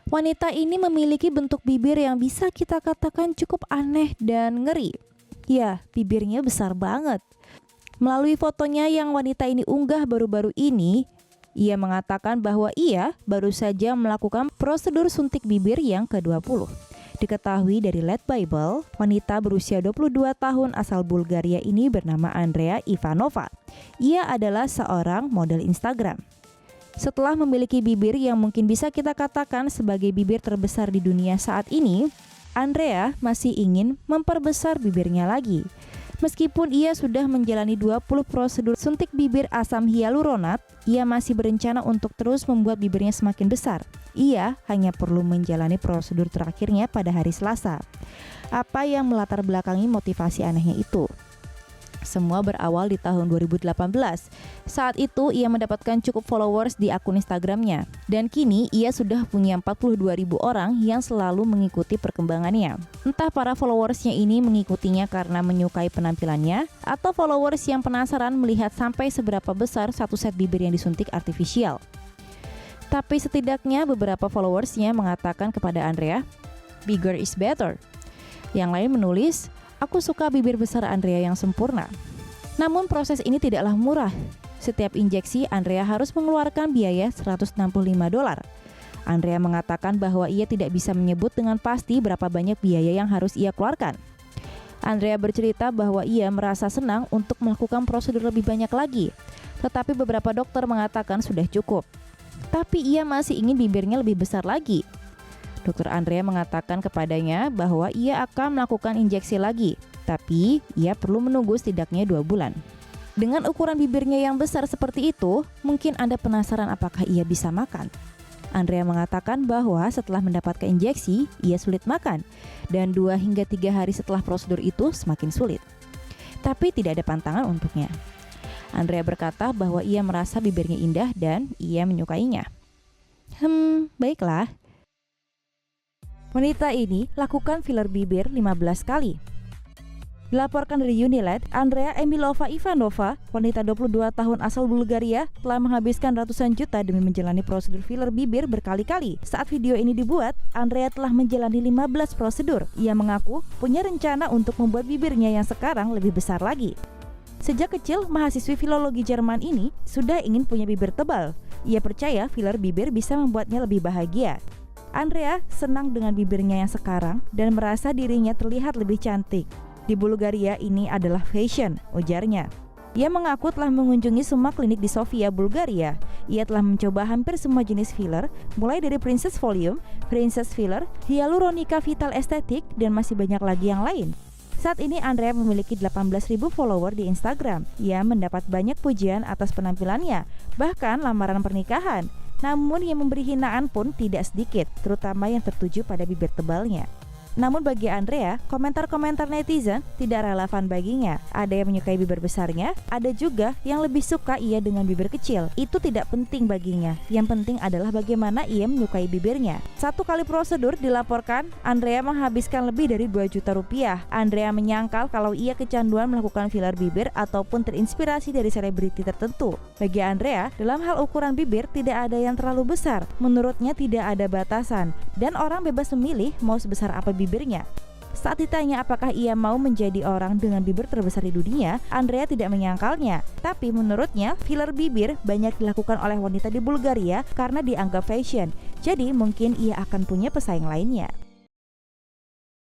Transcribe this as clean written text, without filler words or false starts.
Wanita ini memiliki bentuk bibir yang bisa kita katakan cukup aneh dan ngeri. Ya, bibirnya besar banget. Melalui fotonya yang wanita ini unggah baru-baru ini, ia mengatakan bahwa ia baru saja melakukan prosedur suntik bibir yang ke-20. Diketahui dari Lead Bible, wanita berusia 22 tahun asal Bulgaria ini bernama Andrea Ivanova. Ia adalah seorang model Instagram. Setelah memiliki bibir yang mungkin bisa kita katakan sebagai bibir terbesar di dunia saat ini, Andrea masih ingin memperbesar bibirnya lagi. Meskipun ia sudah menjalani 20 prosedur suntik bibir asam hyaluronat, ia masih berencana untuk terus membuat bibirnya semakin besar. Ia hanya perlu menjalani prosedur terakhirnya pada hari Selasa. Apa yang melatar belakangi motivasi anehnya itu? Semua berawal di tahun 2018. Saat itu ia mendapatkan cukup followers di akun Instagramnya. Dan kini ia sudah punya 42.000 orang yang selalu mengikuti perkembangannya. Entah para followersnya ini mengikutinya karena menyukai penampilannya, atau followers yang penasaran melihat sampai seberapa besar satu set bibir yang disuntik artifisial. Tapi setidaknya beberapa followersnya mengatakan kepada Andrea, "Bigger is better." Yang lain menulis, "Aku suka bibir besar Andrea yang sempurna." Namun proses ini tidaklah murah. Setiap injeksi Andrea harus mengeluarkan biaya $165. Andrea mengatakan bahwa ia tidak bisa menyebut dengan pasti berapa banyak biaya yang harus ia keluarkan. Andrea bercerita bahwa ia merasa senang untuk melakukan prosedur lebih banyak lagi, tetapi beberapa dokter mengatakan sudah cukup. Tapi ia masih ingin bibirnya lebih besar lagi. Dokter Andrea mengatakan kepadanya bahwa ia akan melakukan injeksi lagi, tapi ia perlu menunggu setidaknya 2 bulan. Dengan ukuran bibirnya yang besar seperti itu, mungkin Anda penasaran apakah ia bisa makan. Andrea mengatakan bahwa setelah mendapatkan injeksi, ia sulit makan, dan 2 hingga 3 hari setelah prosedur itu semakin sulit. Tapi tidak ada pantangan untuknya. Andrea berkata bahwa ia merasa bibirnya indah dan ia menyukainya. Baiklah. Wanita ini lakukan filler bibir 15 kali. Dilaporkan dari Unilad, Andrea Emilova Ivanova, wanita 22 tahun asal Bulgaria, telah menghabiskan ratusan juta demi menjalani prosedur filler bibir berkali-kali. Saat video ini dibuat, Andrea telah menjalani 15 prosedur. Ia mengaku punya rencana untuk membuat bibirnya yang sekarang lebih besar lagi. Sejak kecil, mahasiswi filologi Jerman ini sudah ingin punya bibir tebal. Ia percaya filler bibir bisa membuatnya lebih bahagia. Andrea senang dengan bibirnya yang sekarang dan merasa dirinya terlihat lebih cantik. Di Bulgaria ini adalah fashion, ujarnya. Ia mengaku telah mengunjungi semua klinik di Sofia, Bulgaria. Ia telah mencoba hampir semua jenis filler, mulai dari Princess Volume, Princess Filler, Hyaluronica Vital Aesthetic, dan masih banyak lagi yang lain. Saat ini Andrea memiliki 18.000 follower di Instagram. Ia mendapat banyak pujian atas penampilannya, bahkan lamaran pernikahan. Namun yang memberi hinaan pun tidak sedikit, terutama yang tertuju pada bibir tebalnya. Namun bagi Andrea, komentar-komentar netizen tidak relevan baginya. Ada yang menyukai bibir besarnya, ada juga yang lebih suka ia dengan bibir kecil. Itu tidak penting baginya. Yang penting adalah bagaimana ia menyukai bibirnya. 1 kali prosedur dilaporkan, Andrea menghabiskan lebih dari 2 juta rupiah. Andrea menyangkal kalau ia kecanduan melakukan filler bibir ataupun terinspirasi dari selebriti tertentu. Bagi Andrea, dalam hal ukuran bibir tidak ada yang terlalu besar. Menurutnya tidak ada batasan, dan orang bebas memilih mau sebesar apa bibirnya. Saat ditanya apakah ia mau menjadi orang dengan bibir terbesar di dunia, Andrea tidak menyangkalnya. Tapi menurutnya, filler bibir banyak dilakukan oleh wanita di Bulgaria karena dianggap fashion. Jadi mungkin ia akan punya pesaing lainnya.